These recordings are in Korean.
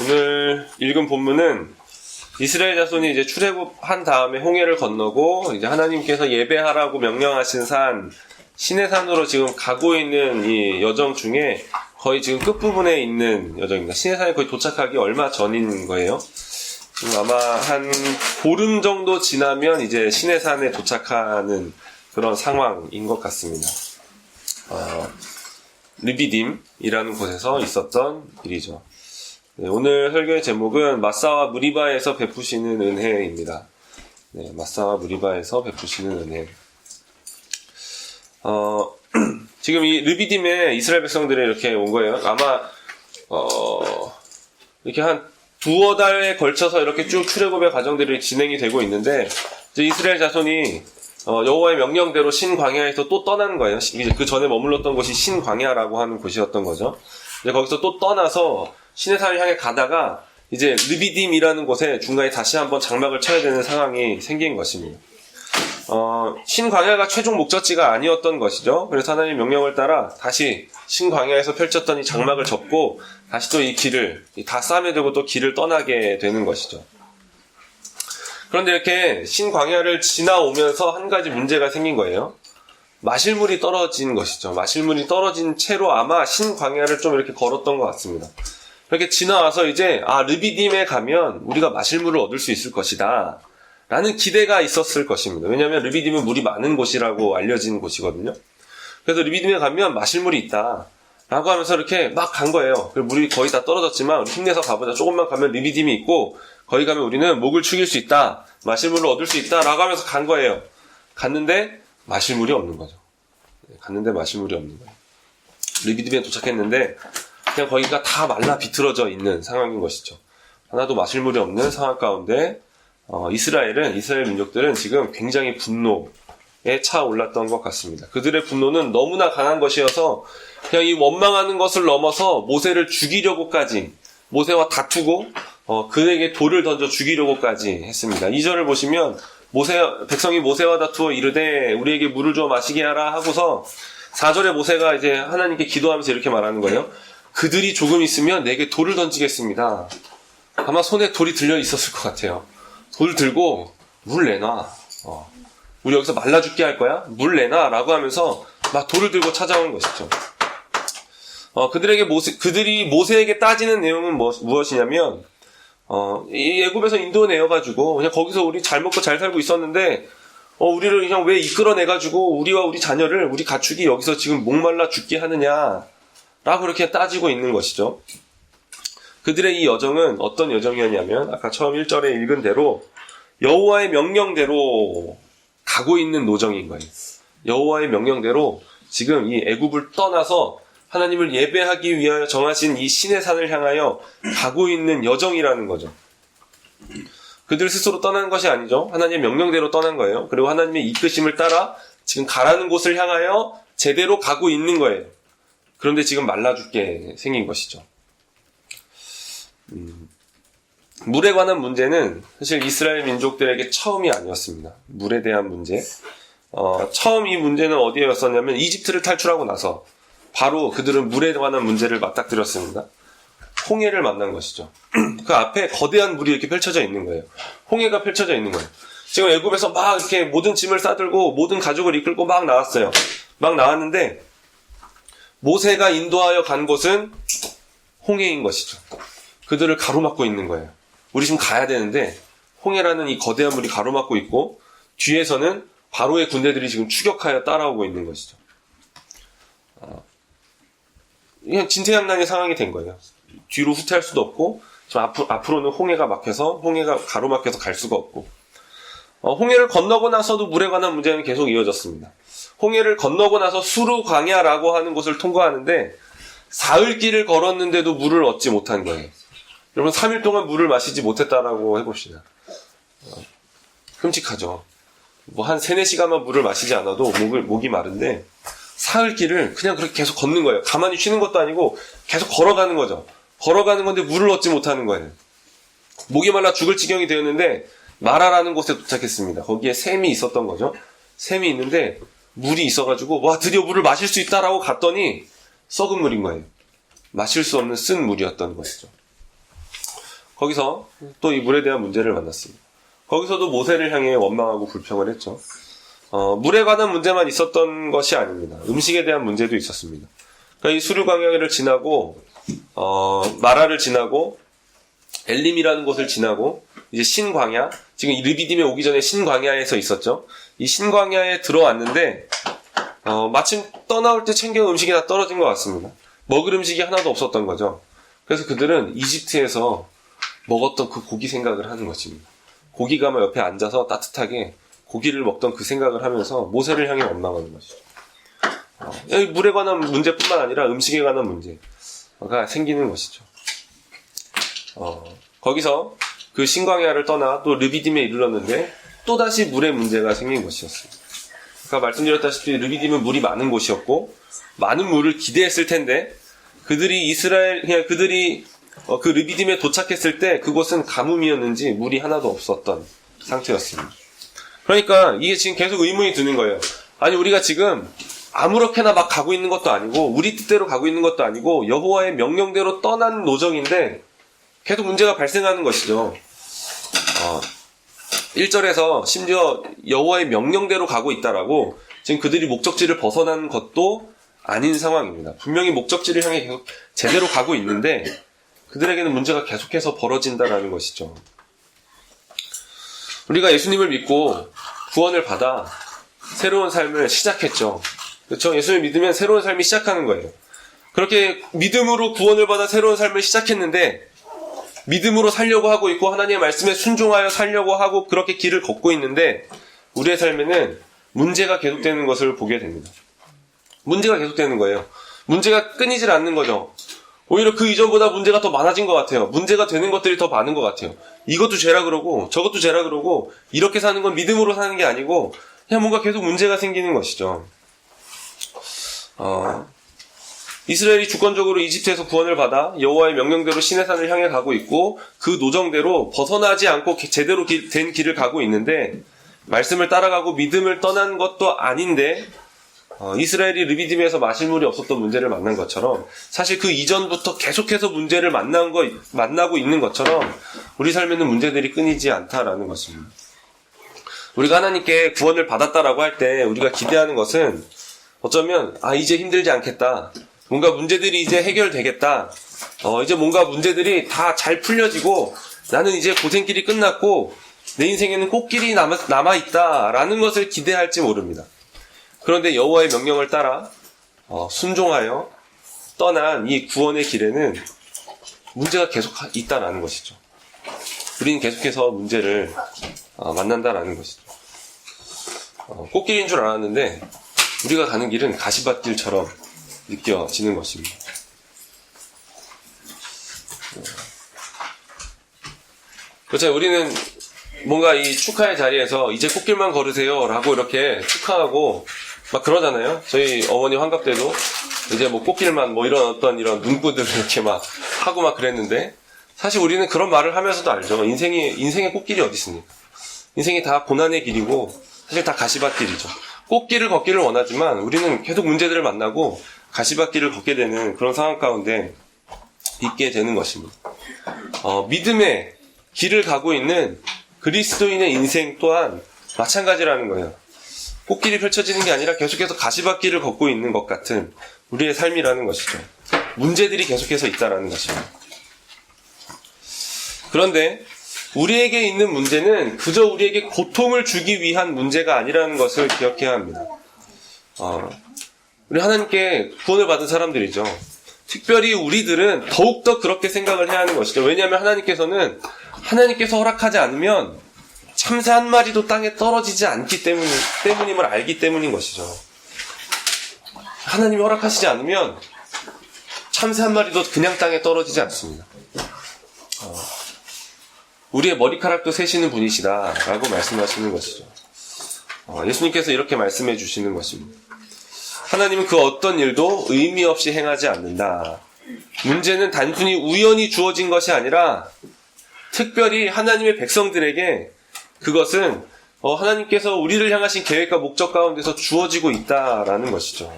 오늘 읽은 본문은 이스라엘 자손이 이제 출애굽한 다음에 홍해를 건너고 이제 하나님께서 예배하라고 명령하신 산 시내산으로 지금 가고 있는 이 여정 중에 거의 지금 끝부분에 있는 여정입니다. 시내산에 거의 도착하기 얼마 전인 거예요. 지금 아마 한 보름 정도 지나면 이제 시내산에 도착하는 그런 상황인 것 같습니다. 르비딤이라는 곳에서 있었던 일이죠. 네, 오늘 설교의 제목은 마사와 무리바에서 베푸시는 은혜입니다. 네, 마사와 무리바에서 베푸시는 은혜. 지금 이 르비딤에 이스라엘 백성들이 이렇게 온 거예요. 아마 이렇게 한 두어 달에 걸쳐서 이렇게 쭉 출애굽의 과정들이 진행이 되고 있는데 이제 이스라엘 자손이 여호와의 명령대로 신광야에서 또 떠난 거예요. 이제 그 전에 머물렀던 곳이 신광야라고 하는 곳이었던 거죠. 이제 거기서 또 떠나서 시내산을 향해 가다가 이제 르비딤이라는 곳에 중간에 다시 한번 장막을 쳐야 되는 상황이 생긴 것입니다. 신광야가 최종 목적지가 아니었던 것이죠. 그래서 하나님의 명령을 따라 다시 신광야에서 펼쳤던 이 장막을 접고 다시 또 이 길을 다 싸매 들고 또 길을 떠나게 되는 것이죠. 그런데 이렇게 신광야를 지나오면서 한 가지 문제가 생긴 거예요. 마실 물이 떨어진 것이죠. 마실 물이 떨어진 채로 아마 신광야를 좀 이렇게 걸었던 것 같습니다. 이렇게 지나와서 이제 르비딤에 가면 우리가 마실 물을 얻을 수 있을 것이다 라는 기대가 있었을 것입니다. 왜냐하면 르비딤은 물이 많은 곳이라고 알려진 곳이거든요. 그래서 르비딤에 가면 마실 물이 있다 라고 하면서 이렇게 막 간 거예요. 물이 거의 다 떨어졌지만 우리 힘내서 가보자. 조금만 가면 르비딤이 있고 거기 가면 우리는 목을 축일 수 있다, 마실 물을 얻을 수 있다 라고 하면서 간 거예요. 갔는데 마실 물이 없는 거죠. 갔는데 마실 물이 없는 거예요. 르비딤에 도착했는데 그냥 거기가 다 말라 비틀어져 있는 상황인 것이죠. 하나도 마실 물이 없는 상황 가운데 이스라엘 민족들은 지금 굉장히 분노에 차올랐던 것 같습니다. 그들의 분노는 너무나 강한 것이어서 그냥 이 원망하는 것을 넘어서 모세를 죽이려고까지, 모세와 다투고 그에게 돌을 던져 죽이려고까지 했습니다. 2절을 보시면 백성이 모세와 다투어 이르되 우리에게 물을 줘 마시게 하라 하고서 4절에 모세가 이제 하나님께 기도하면서 이렇게 말하는 거예요. 그들이 조금 있으면 내게 돌을 던지겠습니다. 아마 손에 돌이 들려 있었을 것 같아요. 돌 들고 물 내놔. 우리 여기서 말라 죽게 할 거야? 물 내놔 라고 하면서 막 돌을 들고 찾아오는 것이죠. 그들이 모세에게 따지는 내용은 무엇이냐면 이 애굽에서 인도내어가지고 그냥 거기서 우리 잘 먹고 잘 살고 있었는데 우리를 그냥 왜 이끌어내가지고 우리와 우리 자녀를, 우리 가축이 여기서 지금 목말라 죽게 하느냐 라고 그렇게 따지고 있는 것이죠. 그들의 이 여정은 어떤 여정이었냐면 아까 처음 1절에 읽은 대로 여호와의 명령대로 가고 있는 노정인 거예요. 여호와의 명령대로 지금 이 애굽을 떠나서 하나님을 예배하기 위하여 정하신 이 시내산을 향하여 가고 있는 여정이라는 거죠. 그들 스스로 떠난 것이 아니죠. 하나님의 명령대로 떠난 거예요. 그리고 하나님의 이끄심을 따라 지금 가라는 곳을 향하여 제대로 가고 있는 거예요. 그런데 지금 말라 죽게 생긴 것이죠. 물에 관한 문제는 사실 이스라엘 민족들에게 처음이 아니었습니다. 물에 대한 문제. 처음 이 문제는 어디에였었냐면 이집트를 탈출하고 나서 바로 그들은 물에 관한 문제를 맞닥뜨렸습니다. 홍해를 만난 것이죠. 그 앞에 거대한 물이 이렇게 펼쳐져 있는 거예요. 홍해가 펼쳐져 있는 거예요. 지금 애굽에서 막 이렇게 모든 짐을 싸들고 모든 가족을 이끌고 막 나왔어요. 막 나왔는데 모세가 인도하여 간 곳은 홍해인 것이죠. 그들을 가로막고 있는 거예요. 우리 지금 가야 되는데 홍해라는 이 거대한 물이 가로막고 있고 뒤에서는 바로의 군대들이 지금 추격하여 따라오고 있는 것이죠. 그냥 진퇴양난의 상황이 된 거예요. 뒤로 후퇴할 수도 없고 지금 앞으로는 홍해가 가로막혀서 갈 수가 없고 홍해를 건너고 나서도 물에 관한 문제는 계속 이어졌습니다. 홍해를 건너고 나서 수르 광야라고 하는 곳을 통과하는데 사흘 길을 걸었는데도 물을 얻지 못한 거예요. 여러분 3일 동안 물을 마시지 못했다라고 해봅시다. 끔찍하죠. 한 3-4시간만 물을 마시지 않아도 목이 마른데 사흘 길을 그냥 그렇게 계속 걷는 거예요. 가만히 쉬는 것도 아니고 계속 걸어가는 거죠. 걸어가는 건데 물을 얻지 못하는 거예요. 목이 말라 죽을 지경이 되었는데 마라라는 곳에 도착했습니다. 거기에 샘이 있었던 거죠. 샘이 있는데 물이 있어가지고 와 드디어 물을 마실 수 있다라고 갔더니 썩은 물인 거예요. 마실 수 없는 쓴 물이었던 것이죠. 거기서 또 이 물에 대한 문제를 만났습니다. 거기서도 모세를 향해 원망하고 불평을 했죠. 물에 관한 문제만 있었던 것이 아닙니다. 음식에 대한 문제도 있었습니다. 그러니까 이 수르광야를 지나고 마라를 지나고 엘림이라는 곳을 지나고 이제 신광야, 지금 이 르비딤에 오기 전에 신광야에서 있었죠. 이 신광야에 들어왔는데 마침 떠나올 때 챙겨온 음식이 다 떨어진 것 같습니다. 먹을 음식이 하나도 없었던 거죠. 그래서 그들은 이집트에서 먹었던 그 고기 생각을 하는 것입니다. 고기가 막 옆에 앉아서 따뜻하게 고기를 먹던 그 생각을 하면서 모세를 향해 원망하는 것이죠. 물에 관한 문제뿐만 아니라 음식에 관한 문제가 생기는 것이죠. 거기서 그 신광야를 떠나 또 르비딤에 이르렀는데 또다시 물의 문제가 생긴 것이었습니다. 그러니까 말씀드렸다시피 르비딤은 물이 많은 곳이었고 많은 물을 기대했을 텐데 그들이 그 르비딤에 도착했을 때 그곳은 가뭄이었는지 물이 하나도 없었던 상태였습니다. 그러니까 이게 지금 계속 의문이 드는 거예요. 아니 우리가 지금 아무렇게나 막 가고 있는 것도 아니고 우리 뜻대로 가고 있는 것도 아니고 여호와의 명령대로 떠난 노정인데 계속 문제가 발생하는 것이죠. 1절에서 심지어 여호와의 명령대로 가고 있다라고 지금 그들이 목적지를 벗어난 것도 아닌 상황입니다. 분명히 목적지를 향해 계속 제대로 가고 있는데 그들에게는 문제가 계속해서 벌어진다라는 것이죠. 우리가 예수님을 믿고 구원을 받아 새로운 삶을 시작했죠. 그렇죠? 예수님을 믿으면 새로운 삶이 시작하는 거예요. 그렇게 믿음으로 구원을 받아 새로운 삶을 시작했는데 믿음으로 살려고 하고 있고 하나님의 말씀에 순종하여 살려고 하고 그렇게 길을 걷고 있는데 우리의 삶에는 문제가 계속되는 것을 보게 됩니다. 문제가 계속되는 거예요. 문제가 끊이질 않는 거죠. 오히려 그 이전보다 문제가 더 많아진 것 같아요. 문제가 되는 것들이 더 많은 것 같아요. 이것도 죄라 그러고 저것도 죄라 그러고 이렇게 사는 건 믿음으로 사는 게 아니고 그냥 뭔가 계속 문제가 생기는 것이죠. 이스라엘이 주권적으로 이집트에서 구원을 받아 여호와의 명령대로 시내산을 향해 가고 있고 그 노정대로 벗어나지 않고 제대로 된 길을 가고 있는데 말씀을 따라가고 믿음을 떠난 것도 아닌데 이스라엘이 르비딤에서 마실 물이 없었던 문제를 만난 것처럼 사실 그 이전부터 계속해서 문제를 만나고 있는 것처럼 우리 삶에는 문제들이 끊이지 않다라는 것입니다. 우리가 하나님께 구원을 받았다라고 할 때 우리가 기대하는 것은 어쩌면 이제 힘들지 않겠다. 뭔가 문제들이 이제 해결되겠다. 이제 뭔가 문제들이 다 잘 풀려지고 나는 이제 고생길이 끝났고 내 인생에는 꽃길이 남아있다라는 것을 기대할지 모릅니다. 그런데 여호와의 명령을 따라 순종하여 떠난 이 구원의 길에는 문제가 계속 있다라는 것이죠. 우리는 계속해서 문제를 만난다라는 것이죠. 꽃길인 줄 알았는데 우리가 가는 길은 가시밭길처럼 느껴지는 것입니다. 그렇죠. 우리는 뭔가 이 축하의 자리에서 이제 꽃길만 걸으세요 라고 이렇게 축하하고 막 그러잖아요. 저희 어머니 환갑 때도 이제 뭐 꽃길만 뭐 이런 어떤 이런 문구들을 이렇게 막 하고 막 그랬는데 사실 우리는 그런 말을 하면서도 알죠. 인생의 꽃길이 어디 있습니까? 인생이 다 고난의 길이고 사실 다 가시밭길이죠. 꽃길을 걷기를 원하지만 우리는 계속 문제들을 만나고 가시밭길을 걷게 되는 그런 상황 가운데 있게 되는 것입니다. 믿음의 길을 가고 있는 그리스도인의 인생 또한 마찬가지라는 거예요. 꽃길이 펼쳐지는 게 아니라 계속해서 가시밭길을 걷고 있는 것 같은 우리의 삶이라는 것이죠. 문제들이 계속해서 있다라는 것입니다. 그런데 우리에게 있는 문제는 그저 우리에게 고통을 주기 위한 문제가 아니라는 것을 기억해야 합니다. 우리 하나님께 구원을 받은 사람들이죠. 특별히 우리들은 더욱더 그렇게 생각을 해야 하는 것이죠. 왜냐하면 하나님께서 허락하지 않으면 참새 한 마리도 땅에 떨어지지 않기 때문임을 알기 때문인 것이죠. 하나님이 허락하시지 않으면 참새 한 마리도 그냥 땅에 떨어지지 않습니다. 우리의 머리카락도 세시는 분이시다라고 말씀하시는 것이죠. 예수님께서 이렇게 말씀해 주시는 것입니다. 하나님은 그 어떤 일도 의미 없이 행하지 않는다. 문제는 단순히 우연히 주어진 것이 아니라 특별히 하나님의 백성들에게 그것은 하나님께서 우리를 향하신 계획과 목적 가운데서 주어지고 있다라는 것이죠.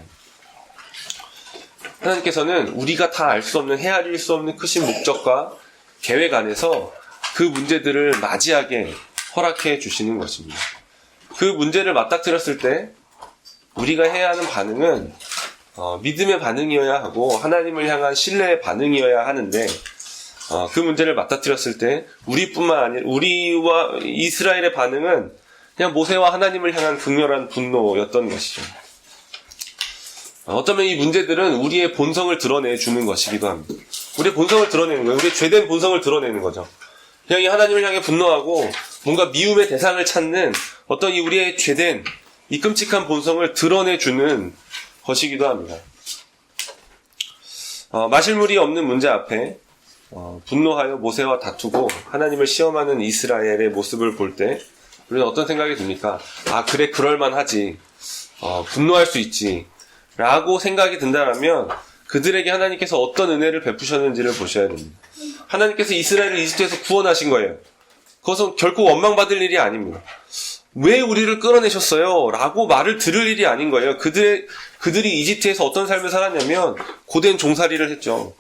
하나님께서는 우리가 다 알 수 없는 헤아릴 수 없는 크신 목적과 계획 안에서 그 문제들을 맞이하게 허락해 주시는 것입니다. 그 문제를 맞닥뜨렸을 때 우리가 해야 하는 반응은 믿음의 반응이어야 하고 하나님을 향한 신뢰의 반응이어야 하는데 그 문제를 맞닥뜨렸을 때 우리뿐만 아니라 우리와 이스라엘의 반응은 그냥 모세와 하나님을 향한 극렬한 분노였던 것이죠. 어쩌면 이 문제들은 우리의 본성을 드러내주는 것이기도 합니다. 우리의 본성을 드러내는 거예요. 우리의 죄된 본성을 드러내는 거죠. 그냥 이 하나님을 향해 분노하고 뭔가 미움의 대상을 찾는 어떤 이 우리의 죄된 이 끔찍한 본성을 드러내주는 것이기도 합니다. 마실 물이 없는 문제 앞에 분노하여 모세와 다투고 하나님을 시험하는 이스라엘의 모습을 볼 때 우리는 어떤 생각이 듭니까? 그래 그럴만하지. 분노할 수 있지. 라고 생각이 든다면 그들에게 하나님께서 어떤 은혜를 베푸셨는지를 보셔야 됩니다. 하나님께서 이스라엘을 이집트에서 구원하신 거예요. 그것은 결코 원망받을 일이 아닙니다. 왜 우리를 끌어내셨어요? 라고 말을 들을 일이 아닌 거예요. 그들이 이집트에서 어떤 삶을 살았냐면 고된 종살이를 했죠.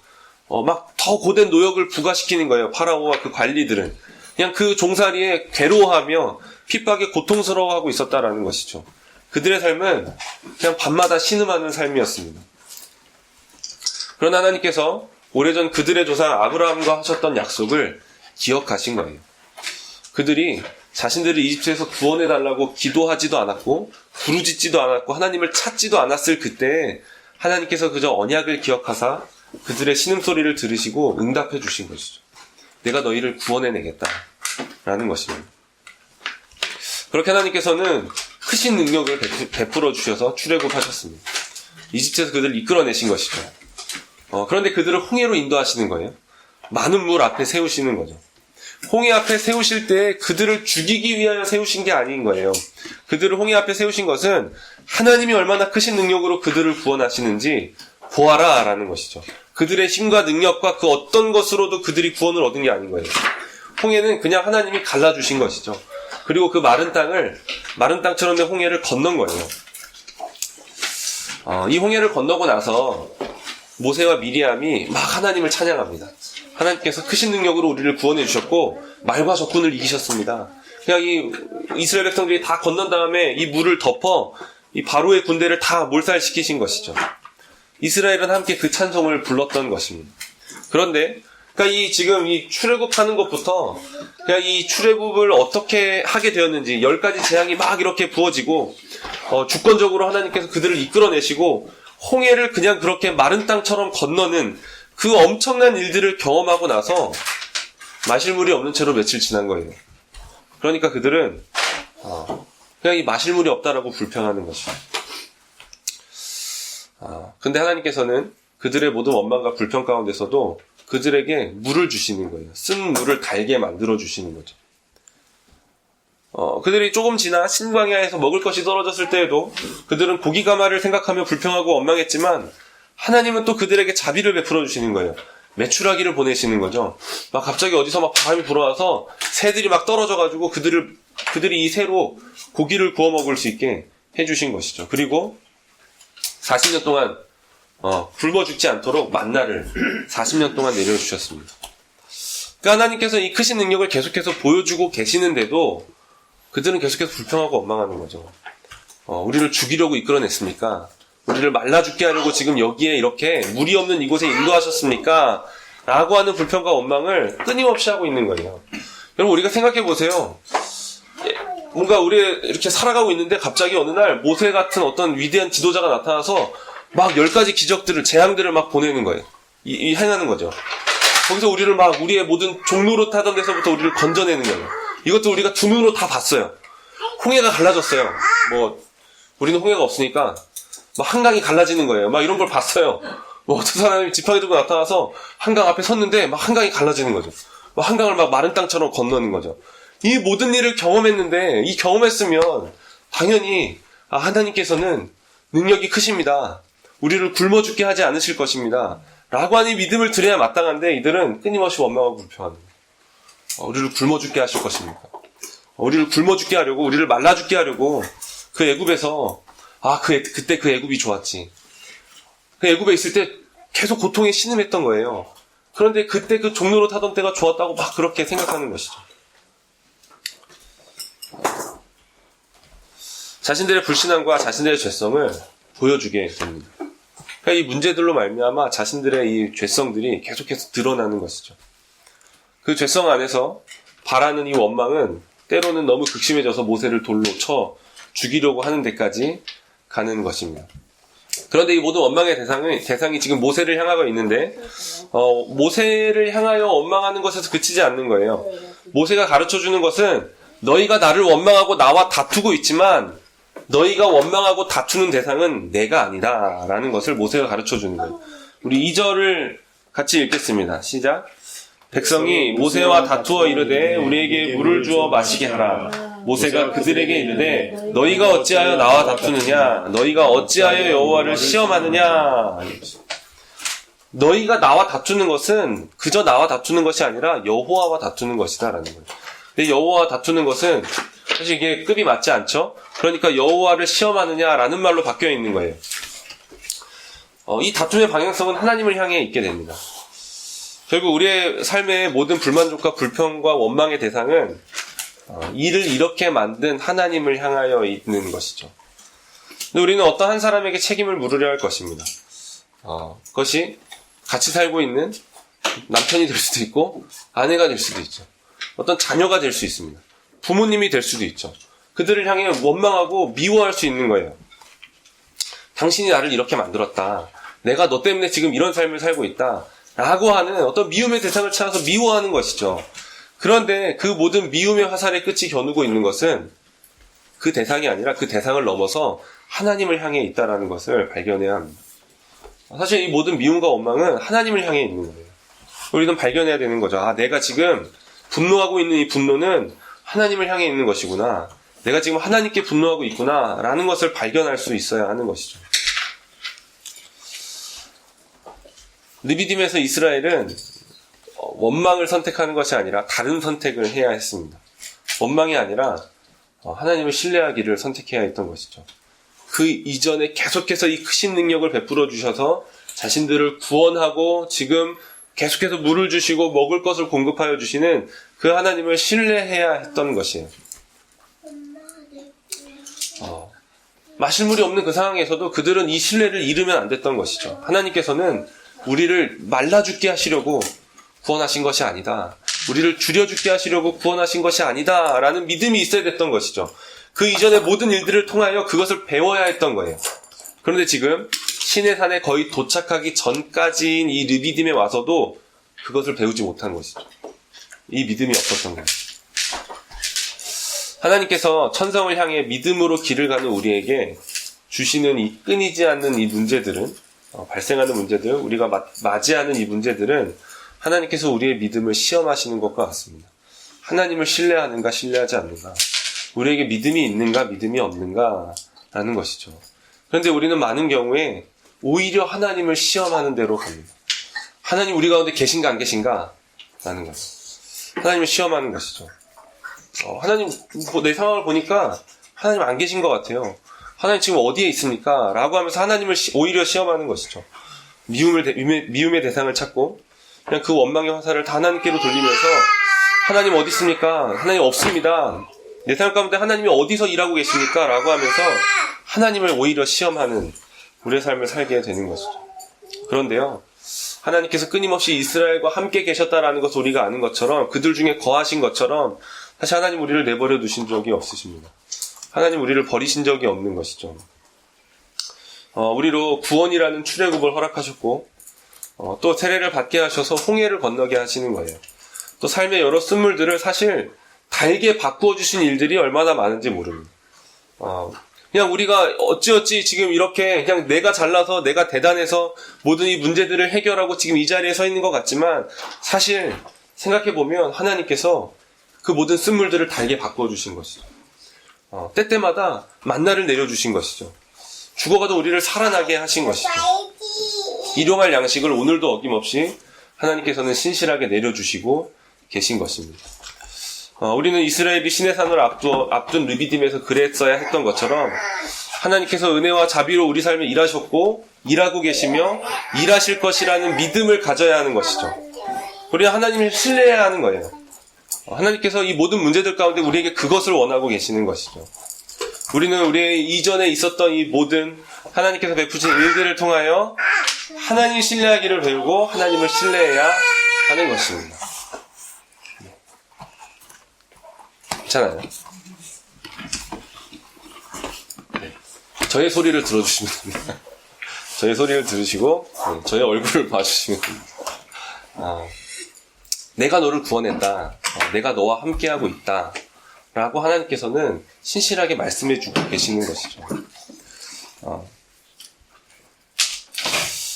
막 더 고된 노역을 부과시키는 거예요. 파라오와 그 관리들은. 그냥 그 종살이에 괴로워하며 핍박에 고통스러워하고 있었다라는 것이죠. 그들의 삶은 그냥 밤마다 신음하는 삶이었습니다. 그러나 하나님께서 오래전 그들의 조상 아브라함과 하셨던 약속을 기억하신 거예요. 그들이 자신들을 이집트에서 구원해달라고 기도하지도 않았고 부르짖지도 않았고 하나님을 찾지도 않았을 그때 하나님께서 그저 언약을 기억하사 그들의 신음소리를 들으시고 응답해 주신 것이죠. 내가 너희를 구원해내겠다 라는 것입니다. 그렇게 하나님께서는 크신 능력을 베풀어 주셔서 출애굽하셨습니다. 이집트에서 그들을 이끌어내신 것이죠. 그런데 그들을 홍해로 인도하시는 거예요. 많은 물 앞에 세우시는 거죠. 홍해 앞에 세우실 때 그들을 죽이기 위하여 세우신 게 아닌 거예요. 그들을 홍해 앞에 세우신 것은 하나님이 얼마나 크신 능력으로 그들을 구원하시는지 보아라 라는 것이죠. 그들의 힘과 능력과 그 어떤 것으로도 그들이 구원을 얻은 게 아닌 거예요. 홍해는 그냥 하나님이 갈라주신 것이죠. 그리고 그 마른 땅처럼 된 홍해를 건넌 거예요. 이 홍해를 건너고 나서 모세와 미리암이 막 하나님을 찬양합니다. 하나님께서 크신 능력으로 우리를 구원해 주셨고 말과 적군을 이기셨습니다. 그냥 이 이스라엘 백성들이 다 건넌 다음에 이 물을 덮어 이 바로의 군대를 다 몰살시키신 것이죠. 이스라엘은 함께 그 찬송을 불렀던 것입니다. 그런데 그러니까 지금 이 출애굽하는 것부터 그냥 이 출애굽을 어떻게 하게 되었는지 10가지 재앙이 막 이렇게 부어지고 주권적으로 하나님께서 그들을 이끌어내시고 홍해를 그냥 그렇게 마른 땅처럼 건너는 그 엄청난 일들을 경험하고 나서 마실 물이 없는 채로 며칠 지난 거예요. 그러니까 그들은 그냥 이 마실 물이 없다라고 불평하는 것이죠. 근데 하나님께서는 그들의 모든 원망과 불평 가운데서도 그들에게 물을 주시는 거예요. 쓴 물을 달게 만들어 주시는 거죠. 그들이 조금 지나 신광야에서 먹을 것이 떨어졌을 때에도 그들은 고기 가마를 생각하며 불평하고 원망했지만 하나님은 또 그들에게 자비를 베풀어 주시는 거예요. 메추라기를 보내시는 거죠. 막 갑자기 어디서 막 바람이 불어와서 새들이 막 떨어져가지고 그들이 이 새로 고기를 구워 먹을 수 있게 해주신 것이죠. 그리고 40년 동안 굶어 죽지 않도록 만나를 40년 동안 내려주셨습니다. 그러니까 하나님께서 이 크신 능력을 계속해서 보여주고 계시는데도 그들은 계속해서 불평하고 원망하는 거죠. 우리를 죽이려고 이끌어냈습니까? 우리를 말라 죽게 하려고 지금 여기에 이렇게 물이 없는 이곳에 인도하셨습니까? 라고 하는 불평과 원망을 끊임없이 하고 있는 거예요. 여러분 우리가 생각해 보세요. 뭔가 우리 이렇게 살아가고 있는데 갑자기 어느 날 모세 같은 어떤 위대한 지도자가 나타나서 막 10가지 기적들을 재앙들을 막 보내는 거예요. 행하는 거죠. 거기서 우리를 막 우리의 모든 종로로 타던 데서부터 우리를 건져내는 거예요. 이것도 우리가 두 눈으로 다 봤어요. 홍해가 갈라졌어요. 우리는 홍해가 없으니까 막 한강이 갈라지는 거예요. 막 이런 걸 봤어요. 어떤 사람이 지팡이 들고 나타나서 한강 앞에 섰는데 막 한강이 갈라지는 거죠. 막 한강을 막 마른 땅처럼 건너는 거죠. 이 모든 일을 경험했는데 이 경험했으면 당연히 하나님께서는 능력이 크십니다. 우리를 굶어 죽게 하지 않으실 것입니다. 라고 하는 믿음을 드려야 마땅한데 이들은 끊임없이 원망하고 불평하는 거예요. 우리를 굶어 죽게 하실 것입니까? 우리를 굶어 죽게 하려고 우리를 말라 죽게 하려고 그 애굽에서 그때 그 애굽이 좋았지. 그 애굽에 있을 때 계속 고통에 신음했던 거예요. 그런데 그때 그 종로로 타던 때가 좋았다고 막 그렇게 생각하는 것이죠. 자신들의 불신앙과 자신들의 죄성을 보여주게 됩니다. 그러니까 이 문제들로 말미암아 자신들의 이 죄성들이 계속해서 드러나는 것이죠. 그 죄성 안에서 바라는 이 원망은 때로는 너무 극심해져서 모세를 돌로 쳐 죽이려고 하는 데까지 가는 것입니다. 그런데 이 모든 원망의 대상이 지금 모세를 향하고 있는데 모세를 향하여 원망하는 것에서 그치지 않는 거예요. 모세가 가르쳐주는 것은 너희가 나를 원망하고 나와 다투고 있지만 너희가 원망하고 다투는 대상은 내가 아니다 라는 것을 모세가 가르쳐주는 거예요. 우리 2절을 같이 읽겠습니다. 시작. 백성이 모세와 다투어 이르되 우리에게 물을 주어 마시게 하라. 모세가 그들에게 이르되 너희가 어찌하여 나와 다투느냐? 너희가 어찌하여 여호와를 시험하느냐? 너희가 나와 다투는 것은 그저 나와 다투는 것이 아니라 여호와와 다투는 것이다 라는 거예요. 근데 여호와와 다투는 것은 사실 이게 급이 맞지 않죠? 그러니까 여호와를 시험하느냐라는 말로 바뀌어 있는 거예요. 이 다툼의 방향성은 하나님을 향해 있게 됩니다. 결국 우리의 삶의 모든 불만족과 불평과 원망의 대상은 이를 이렇게 만든 하나님을 향하여 있는 것이죠. 근데 우리는 어떤 한 사람에게 책임을 물으려 할 것입니다. 그것이 같이 살고 있는 남편이 될 수도 있고 아내가 될 수도 있죠. 어떤 자녀가 될 수 있습니다. 부모님이 될 수도 있죠. 그들을 향해 원망하고 미워할 수 있는 거예요. 당신이 나를 이렇게 만들었다. 내가 너 때문에 지금 이런 삶을 살고 있다. 라고 하는 어떤 미움의 대상을 찾아서 미워하는 것이죠. 그런데 그 모든 미움의 화살의 끝이 겨누고 있는 것은 그 대상이 아니라 그 대상을 넘어서 하나님을 향해 있다는 것을 발견해야 합니다. 사실 이 모든 미움과 원망은 하나님을 향해 있는 거예요. 우리는 발견해야 되는 거죠. 내가 지금 분노하고 있는 이 분노는 하나님을 향해 있는 것이구나. 내가 지금 하나님께 분노하고 있구나. 라는 것을 발견할 수 있어야 하는 것이죠. 르비딤에서 이스라엘은 원망을 선택하는 것이 아니라 다른 선택을 해야 했습니다. 원망이 아니라 하나님을 신뢰하기를 선택해야 했던 것이죠. 그 이전에 계속해서 이 크신 능력을 베풀어 주셔서 자신들을 구원하고 지금 계속해서 물을 주시고 먹을 것을 공급하여 주시는 그 하나님을 신뢰해야 했던 것이에요. 마실 물이 없는 그 상황에서도 그들은 이 신뢰를 잃으면 안 됐던 것이죠. 하나님께서는 우리를 말라 죽게 하시려고 구원하신 것이 아니다. 우리를 줄여 죽게 하시려고 구원하신 것이 아니다. 라는 믿음이 있어야 됐던 것이죠. 그 이전의 모든 일들을 통하여 그것을 배워야 했던 거예요. 그런데 지금 시내산에 거의 도착하기 전까지인 이 르비딤에 와서도 그것을 배우지 못한 것이죠. 이 믿음이 없었던 거예요. 하나님께서 천성을 향해 믿음으로 길을 가는 우리에게 주시는 이 끊이지 않는 이 문제들은 발생하는 문제들, 우리가 맞이하는 이 문제들은 하나님께서 우리의 믿음을 시험하시는 것과 같습니다. 하나님을 신뢰하는가 신뢰하지 않는가, 우리에게 믿음이 있는가 믿음이 없는가 라는 것이죠. 그런데 우리는 많은 경우에 오히려 하나님을 시험하는 대로 갑니다. 하나님 우리 가운데 계신가 안 계신가 라는 거죠. 하나님을 시험하는 것이죠. 하나님 내 상황을 보니까 하나님 안 계신 것 같아요. 하나님 지금 어디에 있습니까? 라고 하면서 하나님을 오히려 시험하는 것이죠. 미움의 대상을 찾고 그냥 그 원망의 화살을 다 하나님께로 돌리면서 하나님 어디 있습니까? 하나님 없습니다. 내 삶 가운데 하나님이 어디서 일하고 계십니까? 라고 하면서 하나님을 오히려 시험하는 우리의 삶을 살게 되는 것이죠. 그런데요, 하나님께서 끊임없이 이스라엘과 함께 계셨다라는 것을 우리가 아는 것처럼, 그들 중에 거하신 것처럼 사실 하나님 우리를 내버려 두신 적이 없으십니다. 하나님 우리를 버리신 적이 없는 것이죠. 우리로 구원이라는 출애굽을 허락하셨고 또 세례를 받게 하셔서 홍해를 건너게 하시는 거예요. 또 삶의 여러 쓴물들을 사실 달게 바꾸어 주신 일들이 얼마나 많은지 모릅니다. 그냥 우리가 어찌어찌 지금 이렇게 그냥 내가 잘나서 내가 대단해서 모든 이 문제들을 해결하고 지금 이 자리에 서 있는 것 같지만 사실 생각해보면 하나님께서 그 모든 쓴물들을 달게 바꾸어 주신 것이죠. 때때마다 만나를 내려주신 것이죠. 죽어가도 우리를 살아나게 하신 것이죠. 일용할 양식을 오늘도 어김없이 하나님께서는 신실하게 내려주시고 계신 것입니다. 우리는 이스라엘이 시내산을 앞둔 르비딤에서 그랬어야 했던 것처럼 하나님께서 은혜와 자비로 우리 삶에 일하셨고 일하고 계시며 일하실 것이라는 믿음을 가져야 하는 것이죠. 우리는 하나님을 신뢰해야 하는 거예요. 하나님께서 이 모든 문제들 가운데 우리에게 그것을 원하고 계시는 것이죠. 우리는 우리의 이전에 있었던 이 모든 하나님께서 베푸신 일들을 통하여 하나님 신뢰하기를 배우고 하나님을 신뢰해야 하는 것입니다. 괜찮아요? 저의 소리를 들어주시면 됩니다. 저의 소리를 들으시고 저의 얼굴을 봐주시면 됩니다. 내가 너를 구원했다. 내가 너와 함께하고 있다. 라고 하나님께서는 신실하게 말씀해주고 계시는 것이죠.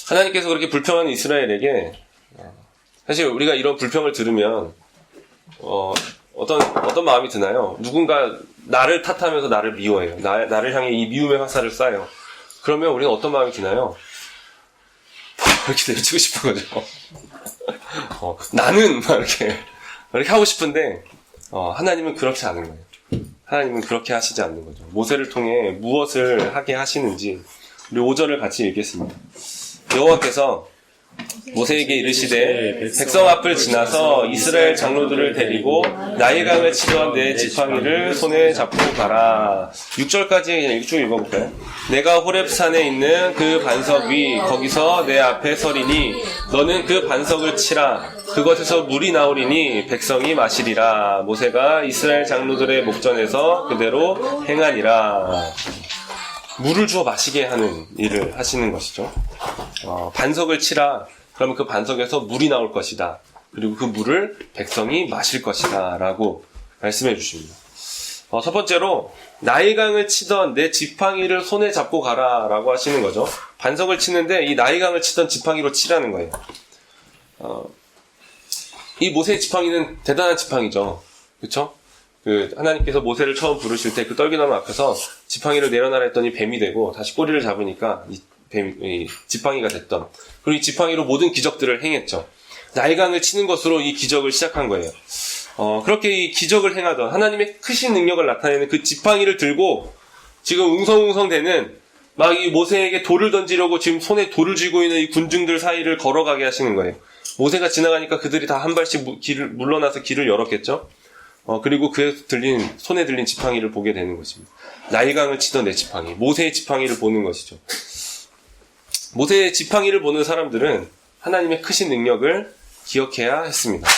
하나님께서 그렇게 불평하는 이스라엘에게 사실 우리가 이런 불평을 들으면 어떤 마음이 드나요? 누군가 나를 탓하면서 나를 미워해요. 나를 향해 이 미움의 화살을 쏴요. 그러면 우리는 어떤 마음이 드나요? 이렇게 내리치고 싶은 거죠. 나는 막 이렇게 하고 싶은데 하나님은 그렇지 않은 거예요. 하나님은 그렇게 하시지 않는 거죠. 모세를 통해 무엇을 하게 하시는지 우리 5절을 같이 읽겠습니다. 여호와께서 모세에게 이르시되 백성 앞을 지나서 이스라엘 장로들을 데리고 나일강을 치던 내 지팡이를 손에 잡고 가라. 6절까지 그냥 쭉 읽어볼까요? 내가 호렙산에 있는 그 반석 위 거기서 내 앞에 서리니 너는 그 반석을 치라. 그것에서 물이 나오리니 백성이 마시리라. 모세가 이스라엘 장로들의 목전에서 그대로 행하니라. 물을 주어 마시게 하는 일을 하시는 것이죠. 반석을 치라. 그러면 그 반석에서 물이 나올 것이다. 그리고 그 물을 백성이 마실 것이다. 라고 말씀해 주십니다. 첫 번째로 나일강을 치던 내 지팡이를 손에 잡고 가라. 라고 하시는 거죠. 반석을 치는데 이 나일강을 치던 지팡이로 치라는 거예요. 이 모세의 지팡이는 대단한 지팡이죠. 그렇죠? 하나님께서 모세를 처음 부르실 때 그 떨기나무 앞에서 지팡이를 내려놔라 했더니 뱀이 되고 다시 꼬리를 잡으니까 이 지팡이가 됐던. 그리고 이 지팡이로 모든 기적들을 행했죠. 나일강을 치는 것으로 이 기적을 시작한 거예요. 그렇게 이 기적을 행하던 하나님의 크신 능력을 나타내는 그 지팡이를 들고 지금 웅성웅성대는 막 이 모세에게 돌을 던지려고 지금 손에 돌을 쥐고 있는 이 군중들 사이를 걸어가게 하시는 거예요. 모세가 지나가니까 그들이 다 한 발씩 물러나서 길을 열었겠죠. 그리고 손에 들린 지팡이를 보게 되는 것입니다. 나일강을 치던 내 지팡이, 모세의 지팡이를 보는 것이죠. 모세의 지팡이를 보는 사람들은 하나님의 크신 능력을 기억해야 했습니다.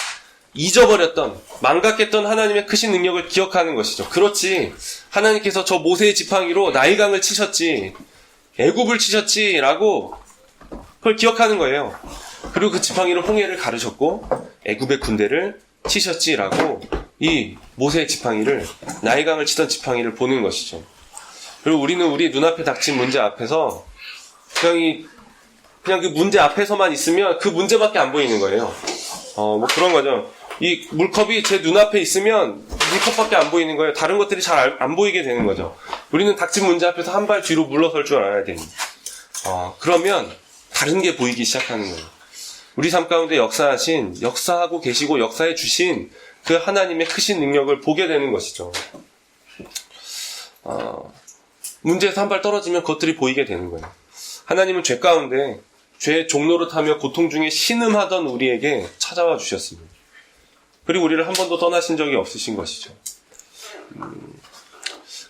잊어버렸던, 망각했던 하나님의 크신 능력을 기억하는 것이죠. 그렇지, 하나님께서 저 모세의 지팡이로 나일강을 치셨지, 애굽을 치셨지라고 그걸 기억하는 거예요. 그리고 그 지팡이로 홍해를 가르셨고 애굽의 군대를 치셨지라고 이 모세의 지팡이를, 나일강을 치던 지팡이를 보는 것이죠. 그리고 우리는 우리 눈앞에 닥친 문제 앞에서 그냥 그 문제 앞에서만 있으면 그 문제밖에 안 보이는 거예요. 뭐 그런 거죠. 이 물컵이 제 눈앞에 있으면 물컵밖에 안 보이는 거예요. 다른 것들이 잘 안 보이게 되는 거죠. 우리는 닥친 문제 앞에서 한 발 뒤로 물러설 줄 알아야 됩니다. 그러면 다른 게 보이기 시작하는 거예요. 우리 삶 가운데 역사하고 계시고 역사해 주신 그 하나님의 크신 능력을 보게 되는 것이죠. 문제에서 한 발 떨어지면 그것들이 보이게 되는 거예요. 하나님은 죄 가운데 죄의 종노릇하며 고통 중에 신음하던 우리에게 찾아와 주셨습니다. 그리고 우리를 한 번도 떠나신 적이 없으신 것이죠.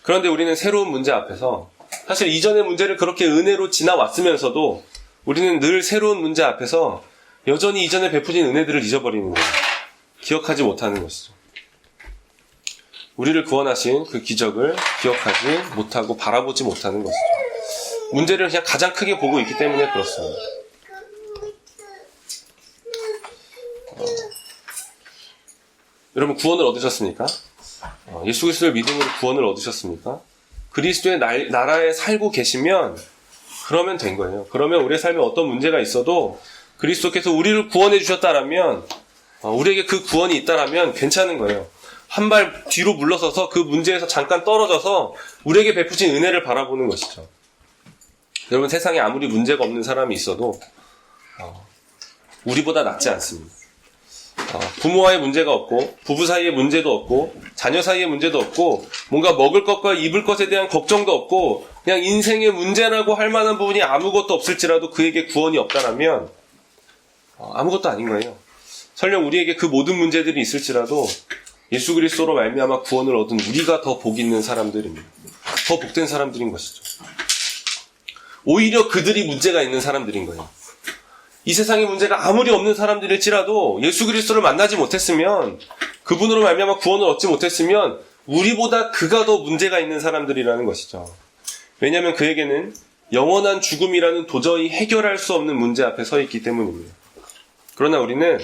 그런데 우리는 새로운 문제 앞에서, 사실 이전의 문제를 그렇게 은혜로 지나왔으면서도 우리는 늘 새로운 문제 앞에서 여전히 이전에 베푸신 은혜들을 잊어버리는 거예요. 기억하지 못하는 것이죠. 우리를 구원하신 그 기적을 기억하지 못하고 바라보지 못하는 것이죠. 문제를 그냥 가장 크게 보고 있기 때문에 그렇습니다. 여러분, 구원을 얻으셨습니까? 예수 그리스도를 믿음으로 구원을 얻으셨습니까? 그리스도의 나라에 살고 계시면 그러면 된 거예요. 그러면 우리의 삶에 어떤 문제가 있어도 그리스도께서 우리를 구원해 주셨다라면, 우리에게 그 구원이 있다라면 괜찮은 거예요. 한 발 뒤로 물러서서 그 문제에서 잠깐 떨어져서 우리에게 베푸신 은혜를 바라보는 것이죠. 여러분, 세상에 아무리 문제가 없는 사람이 있어도 우리보다 낫지 않습니다. 부모와의 문제가 없고, 부부 사이의 문제도 없고, 자녀 사이의 문제도 없고, 뭔가 먹을 것과 입을 것에 대한 걱정도 없고, 그냥 인생의 문제라고 할 만한 부분이 아무것도 없을지라도 그에게 구원이 없다라면 아무것도 아닌 거예요. 설령 우리에게 그 모든 문제들이 있을지라도 예수 그리스도로 말미암아 구원을 얻은 우리가 더 복 있는 사람들입니다. 더 복된 사람들인 것이죠. 오히려 그들이 문제가 있는 사람들인 거예요. 이 세상에 문제가 아무리 없는 사람들일지라도 예수 그리스도를 만나지 못했으면, 그분으로 말미암아 구원을 얻지 못했으면 우리보다 그가 더 문제가 있는 사람들이라는 것이죠. 왜냐하면 그에게는 영원한 죽음이라는 도저히 해결할 수 없는 문제 앞에 서 있기 때문입니다. 그러나 우리는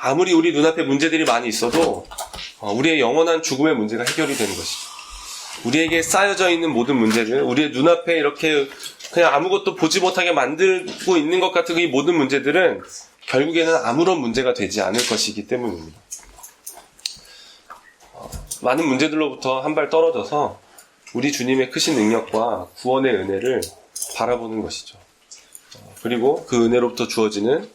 아무리 우리 눈앞에 문제들이 많이 있어도 우리의 영원한 죽음의 문제가 해결이 되는 것이죠. 우리에게 쌓여져 있는 모든 문제들, 우리의 눈앞에 이렇게 그냥 아무것도 보지 못하게 만들고 있는 것 같은 이 모든 문제들은 결국에는 아무런 문제가 되지 않을 것이기 때문입니다. 많은 문제들로부터 한 발 떨어져서 우리 주님의 크신 능력과 구원의 은혜를 바라보는 것이죠. 그리고 그 은혜로부터 주어지는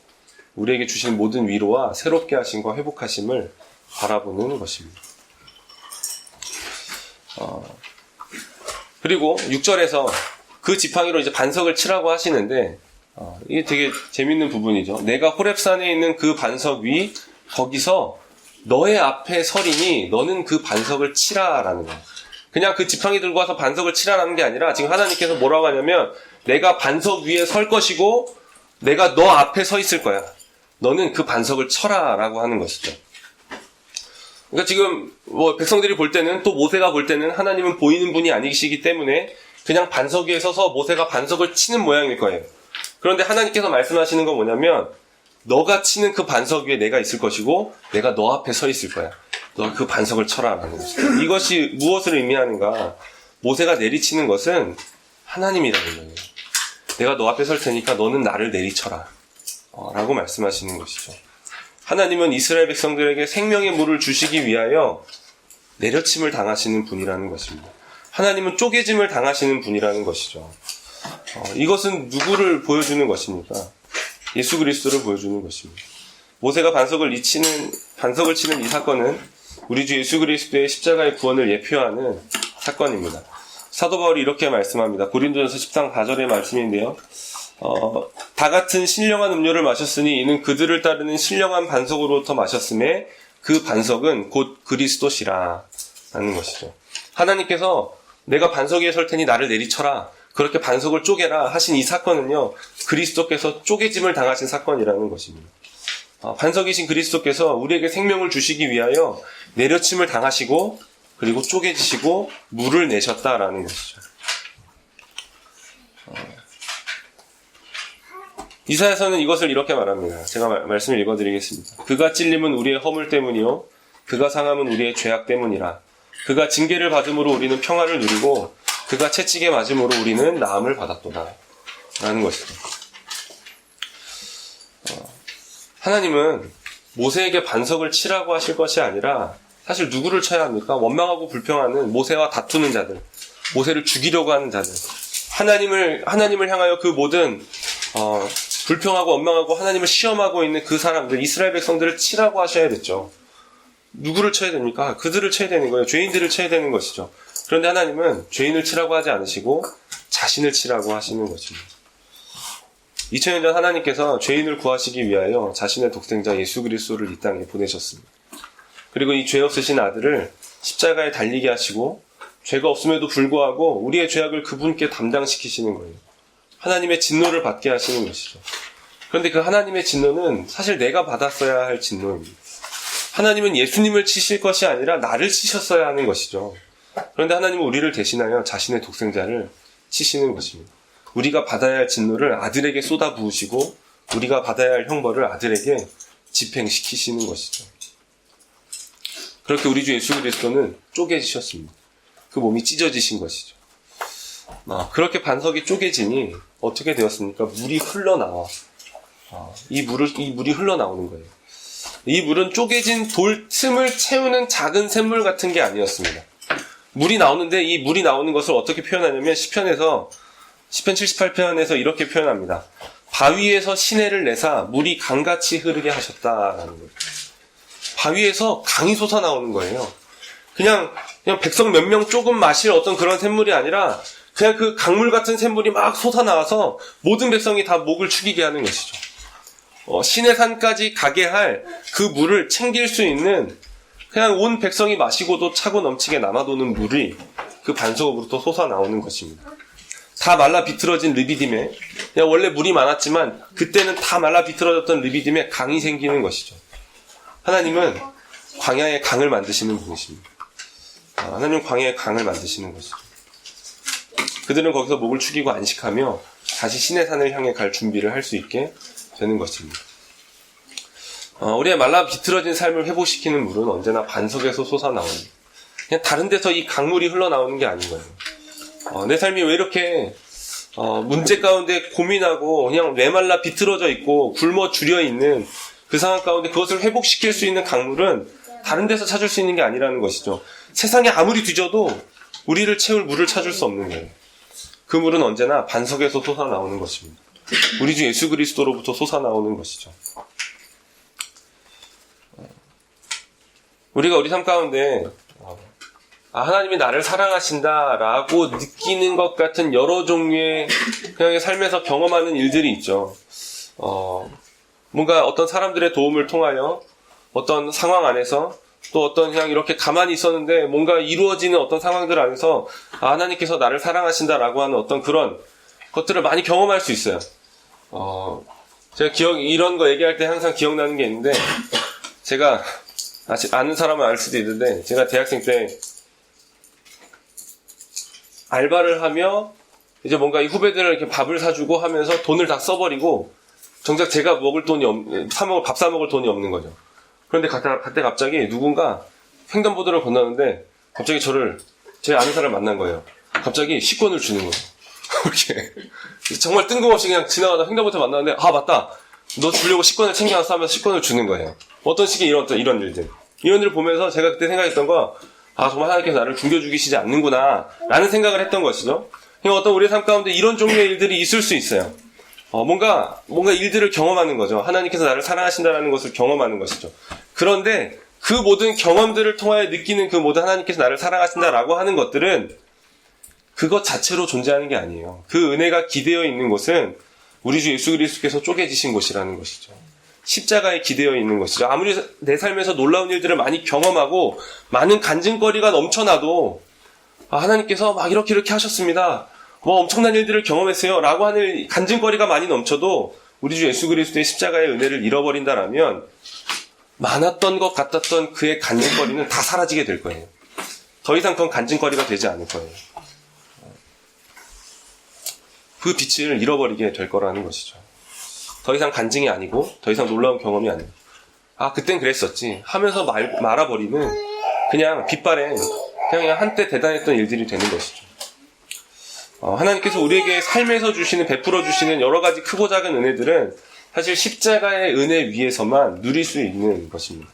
우리에게 주신 모든 위로와 새롭게 하심과 회복하심을 바라보는 것입니다. 그리고 6절에서 그 지팡이로 이제 반석을 치라고 하시는데, 이게 되게 재밌는 부분이죠. 내가 호렙산에 있는 그 반석 위, 거기서 너의 앞에 서리니 너는 그 반석을 치라라는 거예요. 그냥 그 지팡이 들고 와서 반석을 치라라는 게 아니라 지금 하나님께서 뭐라고 하냐면 내가 반석 위에 설 것이고 내가 너 앞에 서 있을 거야. 너는 그 반석을 쳐라라고 하는 것이죠. 그러니까 지금 백성들이 볼 때는, 또 모세가 볼 때는 하나님은 보이는 분이 아니시기 때문에 그냥 반석 위에 서서 모세가 반석을 치는 모양일 거예요. 그런데 하나님께서 말씀하시는 건 뭐냐면 너가 치는 그 반석 위에 내가 있을 것이고 내가 너 앞에 서 있을 거야. 너 그 반석을 쳐라라는 것이죠. 이것이 무엇을 의미하는가? 모세가 내리치는 것은 하나님이라는 거예요. 내가 너 앞에 설 테니까 너는 나를 내리쳐라 라고 말씀하시는 것이죠. 하나님은 이스라엘 백성들에게 생명의 물을 주시기 위하여 내려침을 당하시는 분이라는 것입니다. 하나님은 쪼개짐을 당하시는 분이라는 것이죠. 이것은 누구를 보여주는 것입니까? 예수 그리스도를 보여주는 것입니다. 모세가 반석을 치는 이 사건은 우리 주 예수 그리스도의 십자가의 구원을 예표하는 사건입니다. 사도 바울이 이렇게 말씀합니다. 고린도전서 10장 4절의 말씀인데요. 다 같은 신령한 음료를 마셨으니 이는 그들을 따르는 신령한 반석으로부터 마셨음에 그 반석은 곧 그리스도시라 라는 것이죠. 하나님께서 내가 반석 위에 설 테니 나를 내리쳐라, 그렇게 반석을 쪼개라 하신 이 사건은요, 그리스도께서 쪼개짐을 당하신 사건이라는 것입니다. 반석이신 그리스도께서 우리에게 생명을 주시기 위하여 내려침을 당하시고 그리고 쪼개지시고 물을 내셨다라는 것이죠. 이사야서는 이것을 이렇게 말합니다. 제가 말씀을 읽어드리겠습니다. 그가 찔림은 우리의 허물 때문이요 그가 상함은 우리의 죄악 때문이라. 그가 징계를 받음으로 우리는 평화를 누리고 그가 채찍에 맞음으로 우리는 나음을 받았도다 라는 것이죠. 하나님은 모세에게 반석을 치라고 하실 것이 아니라 사실 누구를 쳐야 합니까? 원망하고 불평하는 모세와 다투는 자들, 모세를 죽이려고 하는 자들, 하나님을 향하여 그 모든 불평하고 원망하고 하나님을 시험하고 있는 그 사람들, 이스라엘 백성들을 치라고 하셔야 됐죠. 누구를 쳐야 됩니까? 그들을 쳐야 되는 거예요. 죄인들을 쳐야 되는 것이죠. 그런데 하나님은 죄인을 치라고 하지 않으시고 자신을 치라고 하시는 것입니다. 2000년 전 하나님께서 죄인을 구하시기 위하여 자신의 독생자 예수 그리스도를 이 땅에 보내셨습니다. 그리고 이 죄 없으신 아들을 십자가에 달리게 하시고 죄가 없음에도 불구하고 우리의 죄악을 그분께 담당시키시는 거예요. 하나님의 진노를 받게 하시는 것이죠. 그런데 그 하나님의 진노는 사실 내가 받았어야 할 진노입니다. 하나님은 예수님을 치실 것이 아니라 나를 치셨어야 하는 것이죠. 그런데 하나님은 우리를 대신하여 자신의 독생자를 치시는 것입니다. 우리가 받아야 할 진노를 아들에게 쏟아 부으시고 우리가 받아야 할 형벌을 아들에게 집행시키시는 것이죠. 그렇게 우리 주 예수 그리스도는 쪼개지셨습니다. 그 몸이 찢어지신 것이죠. 그렇게 반석이 쪼개지니 어떻게 되었습니까? 물이 흘러나와. 이 물이 흘러나오는 거예요. 이 물은 쪼개진 돌 틈을 채우는 작은 샘물 같은 게 아니었습니다. 물이 나오는데 이 물이 나오는 것을 어떻게 표현하냐면 시편 78편에서 이렇게 표현합니다. 바위에서 시내를 내사 물이 강같이 흐르게 하셨다라는 거예요. 바위에서 강이 솟아나오는 거예요. 그냥 백성 몇 명 조금 마실 어떤 그런 샘물이 아니라 그냥 그 강물 같은 샘물이 막 솟아나와서 모든 백성이 다 목을 축이게 하는 것이죠. 신의 산까지 가게 할 그 물을 챙길 수 있는, 그냥 온 백성이 마시고도 차고 넘치게 남아도는 물이 그 반석으로부터 솟아나오는 것입니다. 다 말라 비틀어진 르비딤에, 그냥 원래 물이 많았지만 그때는 다 말라 비틀어졌던 르비딤에 강이 생기는 것이죠. 하나님은 광야에 강을 만드시는 분이십니다. 하나님은 광야에 강을 만드시는 것이죠. 그들은 거기서 목을 축이고 안식하며 다시 신의 산을 향해 갈 준비를 할 수 있게 되는 것입니다. 우리의 말라 비틀어진 삶을 회복시키는 물은 언제나 반석에서 솟아나오는, 그냥 다른 데서 이 강물이 흘러나오는 게 아닌 거예요. 내 삶이 왜 이렇게 문제 가운데 고민하고 그냥 메말라 비틀어져 있고 굶어 죽여 있는 그 상황 가운데 그것을 회복시킬 수 있는 강물은 다른 데서 찾을 수 있는 게 아니라는 것이죠. 세상에 아무리 뒤져도 우리를 채울 물을 찾을 수 없는 거예요. 그 물은 언제나 반석에서 솟아나오는 것입니다. 우리 주 예수 그리스도로부터 솟아나오는 것이죠. 우리가 우리 삶 가운데 하나님이 나를 사랑하신다라고 느끼는 것 같은 여러 종류의 그냥 삶에서 경험하는 일들이 있죠. 뭔가 어떤 사람들의 도움을 통하여 어떤 상황 안에서 또 어떤 그냥 이렇게 가만히 있었는데 뭔가 이루어지는 어떤 상황들 안에서 하나님께서 나를 사랑하신다라고 하는 어떤 그런 것들을 많이 경험할 수 있어요. 제가 이런 거 얘기할 때 항상 기억나는 게 있는데, 제가 아는 사람은 알 수도 있는데, 제가 대학생 때 알바를 하며 이제 뭔가 이 후배들을 이렇게 밥을 사주고 하면서 돈을 다 써버리고 정작 제가 먹을 돈이 밥 사 먹을 돈이 없는 거죠. 그런데 그때 갑자기 누군가 횡단보도를 건너는데 갑자기 제 아는 사람을 만난 거예요. 갑자기 식권을 주는 거예요. 이렇게 정말 뜬금없이 그냥 지나가다 횡단보도 만났는데, 맞다, 너 주려고 식권을 챙겨왔어 하면서 식권을 주는 거예요. 어떤 식의 이런 일들, 이런 일을 보면서 제가 그때 생각했던 거, 정말 하나님께서 나를 굶겨 죽이시지 않는구나 라는 생각을 했던 것이죠. 어떤 우리의 삶 가운데 이런 종류의 일들이 있을 수 있어요. 뭔가 일들을 경험하는 거죠. 하나님께서 나를 사랑하신다라는 것을 경험하는 것이죠. 그런데 그 모든 경험들을 통하여 느끼는 그 모든 하나님께서 나를 사랑하신다라고 하는 것들은 그것 자체로 존재하는 게 아니에요. 그 은혜가 기대어 있는 곳은 우리 주 예수 그리스도께서 쪼개지신 곳이라는 것이죠. 십자가에 기대어 있는 것이죠. 아무리 내 삶에서 놀라운 일들을 많이 경험하고 많은 간증거리가 넘쳐나도 하나님께서 막 이렇게 하셨습니다, 엄청난 일들을 경험했어요 라고 하는 간증거리가 많이 넘쳐도 우리 주 예수 그리스도의 십자가의 은혜를 잃어버린다라면 많았던 것 같았던 그의 간증거리는 다 사라지게 될 거예요. 더 이상 그건 간증거리가 되지 않을 거예요. 그 빛을 잃어버리게 될 거라는 것이죠. 더 이상 간증이 아니고 더 이상 놀라운 경험이 아니고, 그땐 그랬었지 하면서 말아버리는 그냥 빛바랜 그냥 한때 대단했던 일들이 되는 것이죠. 하나님께서 우리에게 삶에서 베풀어 주시는 여러 가지 크고 작은 은혜들은 사실 십자가의 은혜 위에서만 누릴 수 있는 것입니다.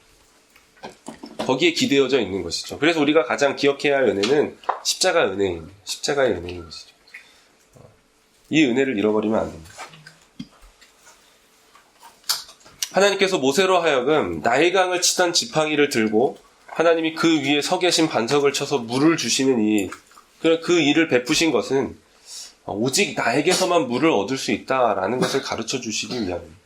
거기에 기대어져 있는 것이죠. 그래서 우리가 가장 기억해야 할 은혜는 십자가의 은혜인 것이죠. 이 은혜를 잃어버리면 안 됩니다. 하나님께서 모세로 하여금 나일강을 치던 지팡이를 들고 하나님이 그 위에 서 계신 반석을 쳐서 물을 주시는 그 일을 베푸신 것은 오직 나에게서만 물을 얻을 수 있다라는 것을 가르쳐 주시기 위함입니다.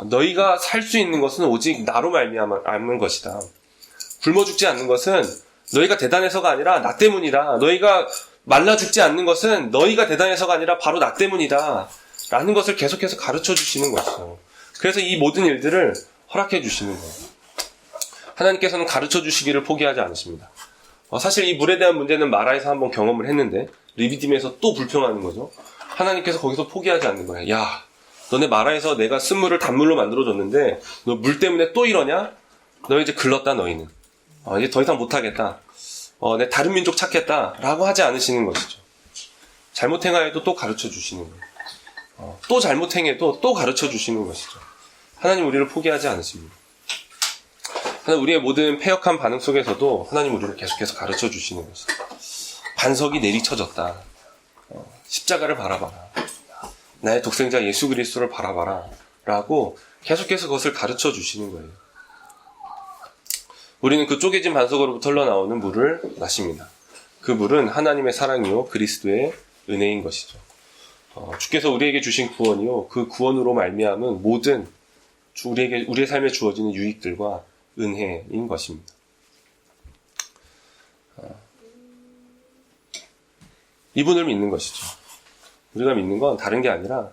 너희가 살 수 있는 것은 오직 나로 말미암은 것이다. 굶어 죽지 않는 것은 너희가 대단해서가 아니라 나 때문이다. 너희가 말라 죽지 않는 것은 너희가 대단해서가 아니라 바로 나 때문이다 라는 것을 계속해서 가르쳐 주시는 것이죠. 그래서 이 모든 일들을 허락해 주시는 거예요. 하나님께서는 가르쳐 주시기를 포기하지 않으십니다. 사실 이 물에 대한 문제는 마라에서 한번 경험을 했는데 르비딤에서 또 불평하는 거죠. 하나님께서 거기서 포기하지 않는 거예요. 야, 너네 마라에서 내가 쓴물을 단물로 만들어줬는데 너 물 때문에 또 이러냐? 너 이제 글렀다, 너희는. 이제 더 이상 못하겠다. 내 다른 민족 찾겠다 라고 하지 않으시는 것이죠. 잘못 행하여도 또 가르쳐 주시는 거예요. 또 잘못 행해도 또 가르쳐 주시는 것이죠. 하나님 우리를 포기하지 않으십니다. 하나님 우리의 모든 패역한 반응 속에서도 하나님 우리를 계속해서 가르쳐 주시는 것이죠. 반석이 내리쳐졌다. 십자가를 바라봐라. 나의 독생자 예수 그리스도를 바라봐라 라고 계속해서 그것을 가르쳐 주시는 거예요. 우리는 그 쪼개진 반석으로부터 흘러나오는 물을 마십니다. 그 물은 하나님의 사랑이요 그리스도의 은혜인 것이죠. 주께서 우리에게 주신 구원이요 그 구원으로 말미암은 모든 우리의 삶에 주어지는 유익들과 은혜인 것입니다. 이분을 믿는 것이죠. 우리가 믿는 건 다른 게 아니라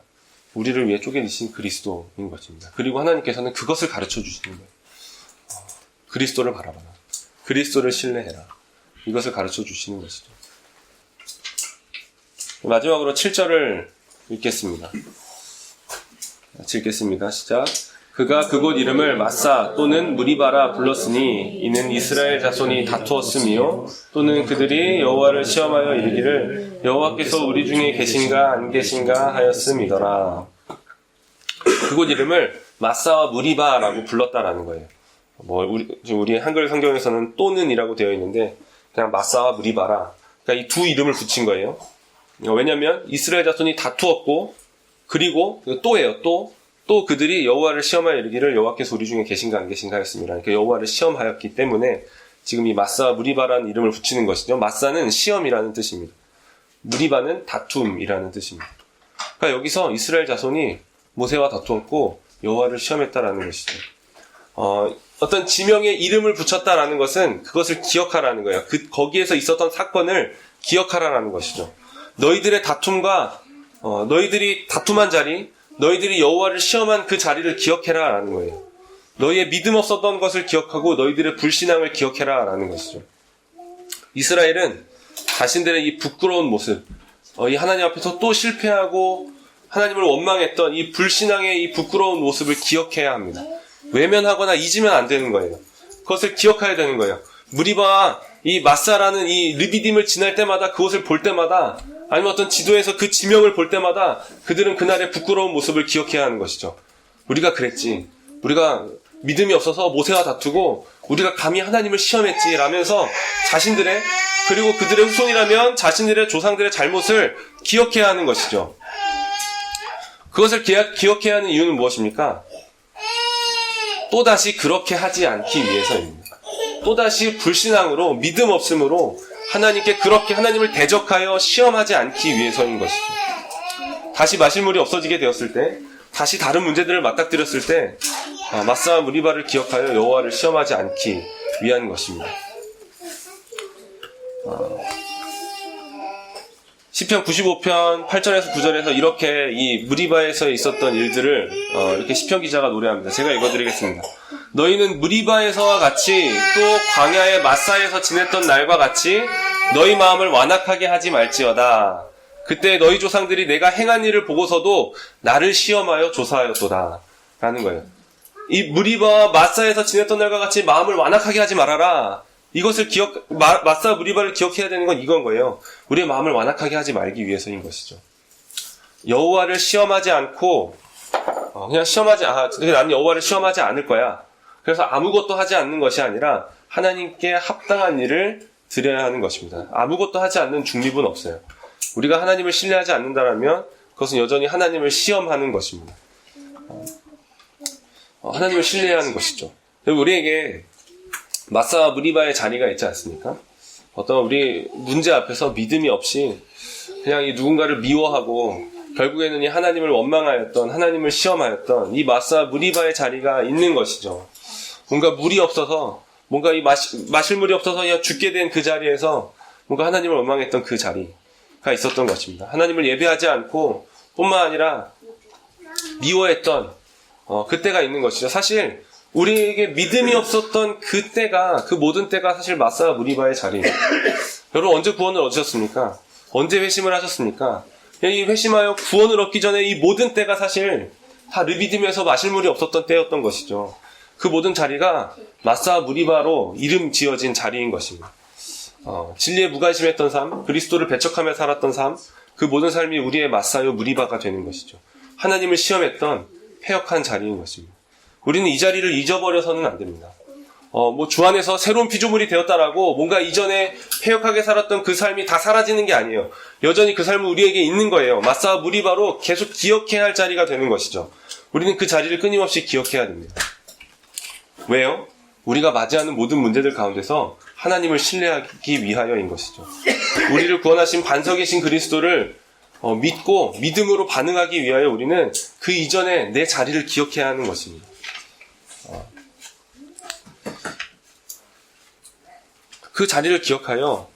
우리를 위해 쪼개지신 그리스도인 것입니다. 그리고 하나님께서는 그것을 가르쳐 주시는 거예요. 그리스도를 바라봐라. 그리스도를 신뢰해라. 이것을 가르쳐 주시는 것이죠. 마지막으로 7절을 읽겠습니다. 시작. 그가 그곳 이름을 마사 또는 무리바라 불렀으니 이는 이스라엘 자손이 다투었으며 또는 그들이 여호와를 시험하여 이르기를 여호와께서 우리 중에 계신가 안 계신가 하였음이더라. 그곳 이름을 마사와 무리바라고 불렀다라는 거예요. 우리 한글 성경에서는 또는이라고 되어 있는데 그냥 마사와 무리바라. 그러니까 이 두 이름을 붙인 거예요. 왜냐하면 이스라엘 자손이 다투었고 그리고 또예요. 또 그들이 여호와를 시험하여 이르기를 여호와께서 우리 중에 계신가 안 계신가 하였습니다. 그러니까 여호와를 시험하였기 때문에 지금 이 마사와 무리바라는 이름을 붙이는 것이죠. 마사는 시험이라는 뜻입니다. 무리바는 다툼이라는 뜻입니다. 그러니까 여기서 이스라엘 자손이 모세와 다투었고 여호와를 시험했다라는 것이죠. 어떤 지명의 이름을 붙였다라는 것은 그것을 기억하라는 거예요. 거기에서 있었던 사건을 기억하라는 것이죠. 너희들의 다툼과 너희들이 다툼한 자리, 너희들이 여호와를 시험한 그 자리를 기억해라라는 거예요. 너희의 믿음 없었던 것을 기억하고 너희들의 불신앙을 기억해라라는 것이죠. 이스라엘은 자신들의 이 부끄러운 모습, 이 하나님 앞에서 또 실패하고 하나님을 원망했던 이 불신앙의 이 부끄러운 모습을 기억해야 합니다. 외면하거나 잊으면 안 되는 거예요. 그것을 기억해야 되는 거예요. 무리바와 이 마사라는 이 르비딤을 지날 때마다 그것을 볼 때마다 아니면 어떤 지도에서 그 지명을 볼 때마다 그들은 그날의 부끄러운 모습을 기억해야 하는 것이죠. 우리가 그랬지. 우리가 믿음이 없어서 모세와 다투고 우리가 감히 하나님을 시험했지 라면서 자신들의 그리고 그들의 후손이라면 자신들의 조상들의 잘못을 기억해야 하는 것이죠. 그것을 기억해야 하는 이유는 무엇입니까? 또다시 그렇게 하지 않기 위해서입니다. 또다시 불신앙으로 믿음 없음으로 하나님께 그렇게 하나님을 대적하여 시험하지 않기 위해서인 것이죠. 다시 마실 물이 없어지게 되었을 때 다시 다른 문제들을 맞닥뜨렸을 때 마사와 무리바를 기억하여 여호와를 시험하지 않기 위한 것입니다. 시편 95편 8절에서 9절에서 이렇게 이 무리바에서 있었던 일들을 이렇게 시편 기자가 노래합니다. 제가 읽어드리겠습니다. 너희는 무리바에서와 같이 또 광야의 마사에서 지냈던 날과 같이 너희 마음을 완악하게 하지 말지어다. 그때 너희 조상들이 내가 행한 일을 보고서도 나를 시험하여 조사하였도다. 라는 거예요. 이 무리바와 마사에서 지냈던 날과 같이 마음을 완악하게 하지 말아라. 이것을 마사 무리바를 기억해야 되는 건 이건 거예요. 우리의 마음을 완악하게 하지 말기 위해서인 것이죠. 여호와를 시험하지 않고 나는 여호와를 시험하지 않을 거야. 그래서 아무것도 하지 않는 것이 아니라 하나님께 합당한 일을 드려야 하는 것입니다. 아무것도 하지 않는 중립은 없어요. 우리가 하나님을 신뢰하지 않는다면 그것은 여전히 하나님을 시험하는 것입니다. 하나님을 신뢰해야 하는 것이죠. 우리에게 마사와 무리바의 자리가 있지 않습니까? 어떤 우리 문제 앞에서 믿음이 없이 그냥 이 누군가를 미워하고 결국에는 이 하나님을 원망하였던 하나님을 시험하였던 이 마사와 무리바의 자리가 있는 것이죠. 뭔가 물이 없어서 뭔가 이 마실 물이 없어서 그냥 죽게 된 그 자리에서 뭔가 하나님을 원망했던 그 자리가 있었던 것입니다. 하나님을 예배하지 않고 뿐만 아니라 미워했던 그때가 있는 것이죠. 사실 우리에게 믿음이 없었던 그때가 그 모든 때가 사실 마사와 무리바의 자리예요. 여러분 언제 구원을 얻으셨습니까? 언제 회심을 하셨습니까? 이 회심하여 구원을 얻기 전에 이 모든 때가 사실 다 르비딤에서 마실 물이 없었던 때였던 것이죠. 그 모든 자리가 마사와 무리바로 이름 지어진 자리인 것입니다. 진리에 무관심했던 삶, 그리스도를 배척하며 살았던 삶, 그 모든 삶이 우리의 마사와 무리바가 되는 것이죠. 하나님을 시험했던 패역한 자리인 것입니다. 우리는 이 자리를 잊어버려서는 안 됩니다. 주 안에서 새로운 피조물이 되었다라고 뭔가 이전에 패역하게 살았던 그 삶이 다 사라지는 게 아니에요. 여전히 그 삶은 우리에게 있는 거예요. 마사와 무리바로 계속 기억해야 할 자리가 되는 것이죠. 우리는 그 자리를 끊임없이 기억해야 됩니다. 왜요? 우리가 맞이하는 모든 문제들 가운데서 하나님을 신뢰하기 위하여인 것이죠. 우리를 구원하신 반석이신 그리스도를 믿고 믿음으로 반응하기 위하여 우리는 그 이전에 내 자리를 기억해야 하는 것입니다. 그 자리를 기억하여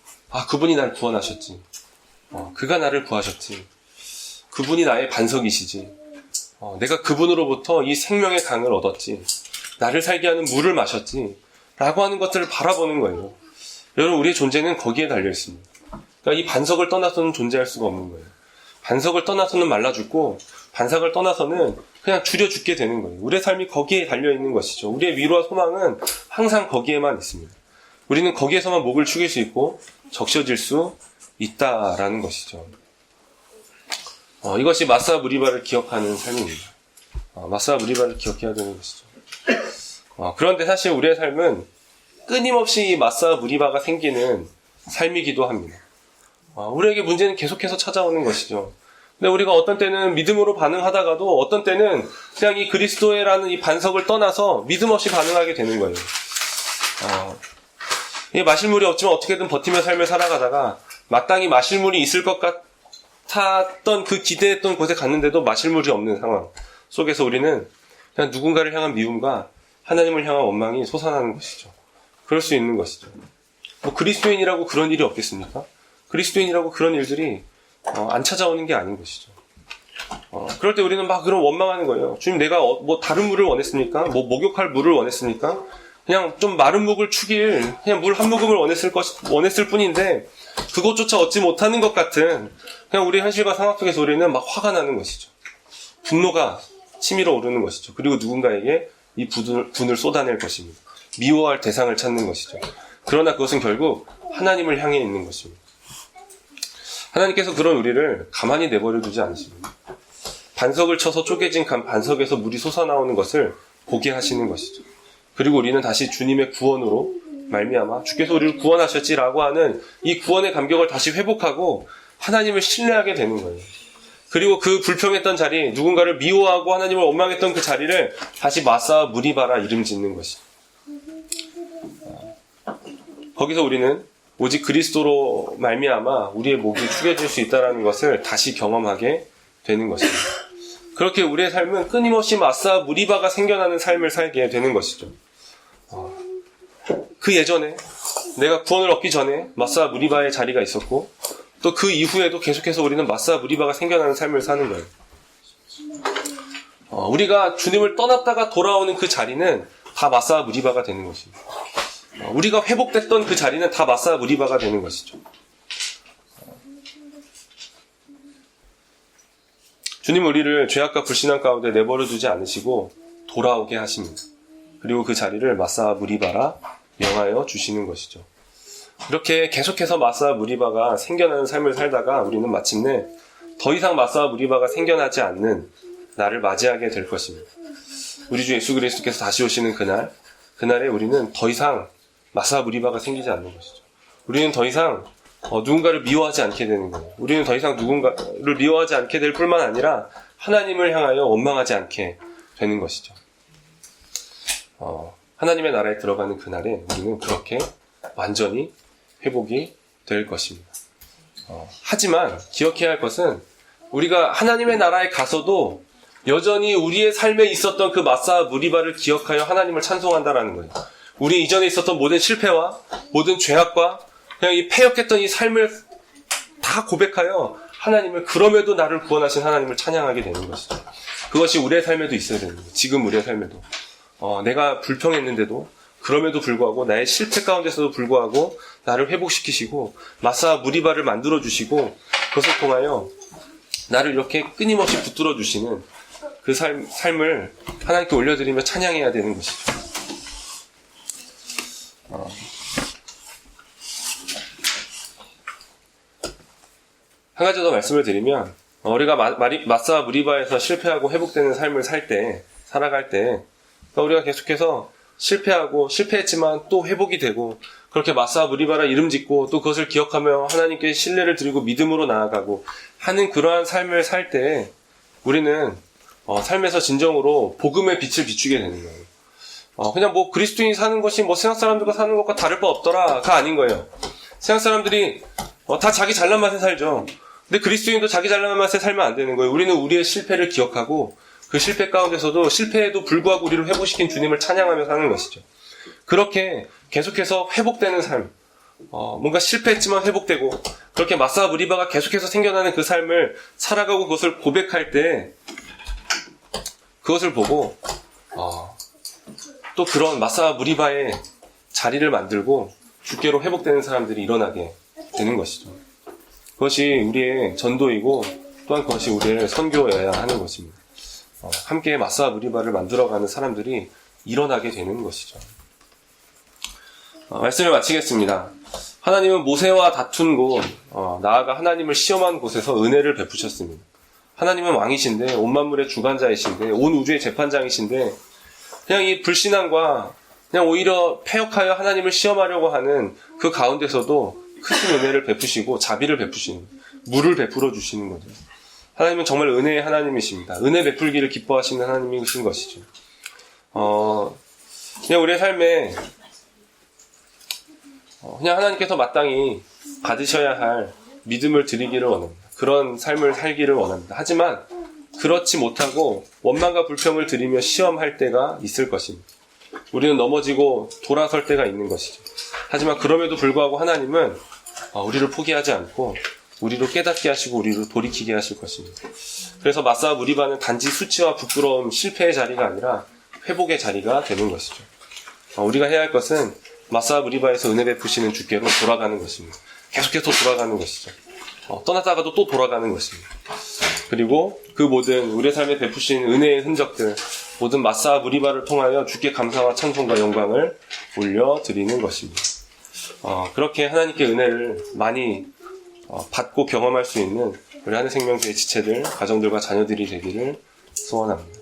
그분이 날 구원하셨지. 그가 나를 구하셨지. 그분이 나의 반석이시지. 내가 그분으로부터 이 생명의 강을 얻었지. 나를 살게 하는 물을 마셨지. 라고 하는 것들을 바라보는 거예요. 여러분, 우리의 존재는 거기에 달려 있습니다. 그러니까 이 반석을 떠나서는 존재할 수가 없는 거예요. 반석을 떠나서는 말라 죽고, 반석을 떠나서는 그냥 줄여 죽게 되는 거예요. 우리의 삶이 거기에 달려 있는 것이죠. 우리의 위로와 소망은 항상 거기에만 있습니다. 우리는 거기에서만 목을 축일 수 있고 적셔질 수 있다라는 것이죠. 이것이 마사 무리바를 기억하는 삶입니다. 마사 무리바를 기억해야 되는 것이죠. 그런데 사실 우리의 삶은 끊임없이 이 마사 무리바가 생기는 삶이기도 합니다. 우리에게 문제는 계속해서 찾아오는 것이죠. 근데 우리가 어떤 때는 믿음으로 반응하다가도 어떤 때는 그냥 이 그리스도의라는 이 반석을 떠나서 믿음 없이 반응하게 되는 거예요. 마실 물이 없지만 어떻게든 버티며 삶을 살아가다가 마땅히 마실 물이 있을 것 같았던 그 기대했던 곳에 갔는데도 마실 물이 없는 상황 속에서 우리는 그냥 누군가를 향한 미움과 하나님을 향한 원망이 솟아나는 것이죠. 그럴 수 있는 것이죠. 그리스도인이라고 그런 일이 없겠습니까? 그리스도인이라고 그런 일들이 안 찾아오는 게 아닌 것이죠. 그럴 때 우리는 막 그런 원망하는 거예요. 주님, 내가 다른 물을 원했습니까? 목욕할 물을 원했습니까? 그냥 좀 마른 목을 축일, 그냥 물 한 모금을 원했을 뿐인데, 그것조차 얻지 못하는 것 같은, 그냥 우리 현실과 상황 속에서 우리는 막 화가 나는 것이죠. 분노가 치밀어 오르는 것이죠. 그리고 누군가에게 이 분을 쏟아낼 것입니다. 미워할 대상을 찾는 것이죠. 그러나 그것은 결국 하나님을 향해 있는 것입니다. 하나님께서 그런 우리를 가만히 내버려 두지 않으십니다. 반석을 쳐서 쪼개진 반석에서 물이 솟아나오는 것을 보게 하시는 것이죠. 그리고 우리는 다시 주님의 구원으로 말미암아 주께서 우리를 구원하셨지라고 하는 이 구원의 감격을 다시 회복하고 하나님을 신뢰하게 되는 거예요. 그리고 그 불평했던 자리, 누군가를 미워하고 하나님을 원망했던 그 자리를 다시 마사 무리바라 이름 짓는 것이죠. 거기서 우리는 오직 그리스도로 말미암아 우리의 목이 축여질 수 있다는 것을 다시 경험하게 되는 것입니다. 그렇게 우리의 삶은 끊임없이 마사 무리바가 생겨나는 삶을 살게 되는 것이죠. 그 예전에 내가 구원을 얻기 전에 마사 무리바의 자리가 있었고 또 그 이후에도 계속해서 우리는 마사 무리바가 생겨나는 삶을 사는 거예요. 우리가 주님을 떠났다가 돌아오는 그 자리는 다 마사 무리바가 되는 것입니다. 우리가 회복됐던 그 자리는 다 마사 무리바가 되는 것이죠. 주님 우리를 죄악과 불신앙 가운데 내버려 두지 않으시고 돌아오게 하십니다. 그리고 그 자리를 마사 무리바라 명하여 주시는 것이죠. 이렇게 계속해서 마사 무리바가 생겨나는 삶을 살다가 우리는 마침내 더 이상 마사 무리바가 생겨나지 않는 날을 맞이하게 될 것입니다. 우리 주 예수 그리스도께서 다시 오시는 그날에 우리는 더 이상 마사 무리바가 생기지 않는 것이죠. 우리는 더 이상 누군가를 미워하지 않게 되는 거예요. 우리는 더 이상 누군가를 미워하지 않게 될 뿐만 아니라 하나님을 향하여 원망하지 않게 되는 것이죠. 하나님의 나라에 들어가는 그날에 우리는 그렇게 완전히 회복이 될 것입니다. 하지만 기억해야 할 것은 우리가 하나님의 나라에 가서도 여전히 우리의 삶에 있었던 그 마사 무리바를 기억하여 하나님을 찬송한다라는 거예요. 우리 이전에 있었던 모든 실패와 모든 죄악과 그냥 이 패역했던 이 삶을 다 고백하여 하나님을 그럼에도 나를 구원하신 하나님을 찬양하게 되는 것이죠. 그것이 우리의 삶에도 있어야 되는 거예요. 지금 우리의 삶에도. 내가 불평했는데도 그럼에도 불구하고 나의 실패 가운데서도 불구하고 나를 회복시키시고 마사 무리바를 만들어주시고 그것을 통하여 나를 이렇게 끊임없이 붙들어 주시는 그 삶을 하나님께 올려드리며 찬양해야 되는 것이죠. 한 가지 더 말씀을 드리면 우리가 마사 무리바에서 실패하고 회복되는 삶을 살아갈 때 우리가 계속해서 실패하고 실패했지만 또 회복이 되고 그렇게 마사 무리바라 이름 짓고 또 그것을 기억하며 하나님께 신뢰를 드리고 믿음으로 나아가고 하는 그러한 삶을 살 때 우리는 삶에서 진정으로 복음의 빛을 비추게 되는 거예요. 그냥 그리스도인이 사는 것이 세상 사람들과 사는 것과 다를 바 없더라가 아닌 거예요. 세상 사람들이 다 자기 잘난 맛에 살죠. 근데 그리스도인도 자기 잘난 맛에 살면 안 되는 거예요. 우리는 우리의 실패를 기억하고 그 실패 가운데서도 실패에도 불구하고 우리를 회복시킨 주님을 찬양하며 사는 것이죠. 그렇게 계속해서 회복되는 삶, 뭔가 실패했지만 회복되고 그렇게 마사 무리바가 계속해서 생겨나는 그 삶을 살아가고 그것을 고백할 때 그것을 보고 또 그런 마사 무리바의 자리를 만들고 주께로 회복되는 사람들이 일어나게 되는 것이죠. 그것이 우리의 전도이고 또한 그것이 우리의 선교여야 하는 것입니다. 함께 마사 무리바를 만들어가는 사람들이 일어나게 되는 것이죠. 말씀을 마치겠습니다. 하나님은 모세와 다툰 곳, 나아가 하나님을 시험한 곳에서 은혜를 베푸셨습니다. 하나님은 왕이신데, 온 만물의 주관자이신데, 온 우주의 재판장이신데, 그냥 이 불신앙과 그냥 오히려 패역하여 하나님을 시험하려고 하는 그 가운데서도 크신 은혜를 베푸시고 자비를 베푸시는, 물을 베풀어 주시는 거죠. 하나님은 정말 은혜의 하나님이십니다. 은혜 베풀기를 기뻐하시는 하나님이신 것이죠. 그냥 우리의 삶에 그냥 하나님께서 마땅히 받으셔야 할 믿음을 드리기를 원합니다. 그런 삶을 살기를 원합니다. 하지만 그렇지 못하고 원망과 불평을 드리며 시험할 때가 있을 것입니다. 우리는 넘어지고 돌아설 때가 있는 것이죠. 하지만 그럼에도 불구하고 하나님은 우리를 포기하지 않고 우리로 깨닫게 하시고 우리로 돌이키게 하실 것입니다. 그래서 마사 무리바는 단지 수치와 부끄러움, 실패의 자리가 아니라 회복의 자리가 되는 것이죠. 우리가 해야 할 것은 마사 무리바에서 은혜 베푸시는 주께로 돌아가는 것입니다. 계속해서 돌아가는 것이죠. 떠났다가도 또 돌아가는 것입니다. 그리고 그 모든 우리의 삶에 베푸신 은혜의 흔적들, 모든 마사 무리바를 통하여 주께 감사와 찬송과 영광을 올려드리는 것입니다. 그렇게 하나님께 은혜를 많이 받고 경험할 수 있는 우리 하늘생명교회 지체들, 가정들과 자녀들이 되기를 소원합니다.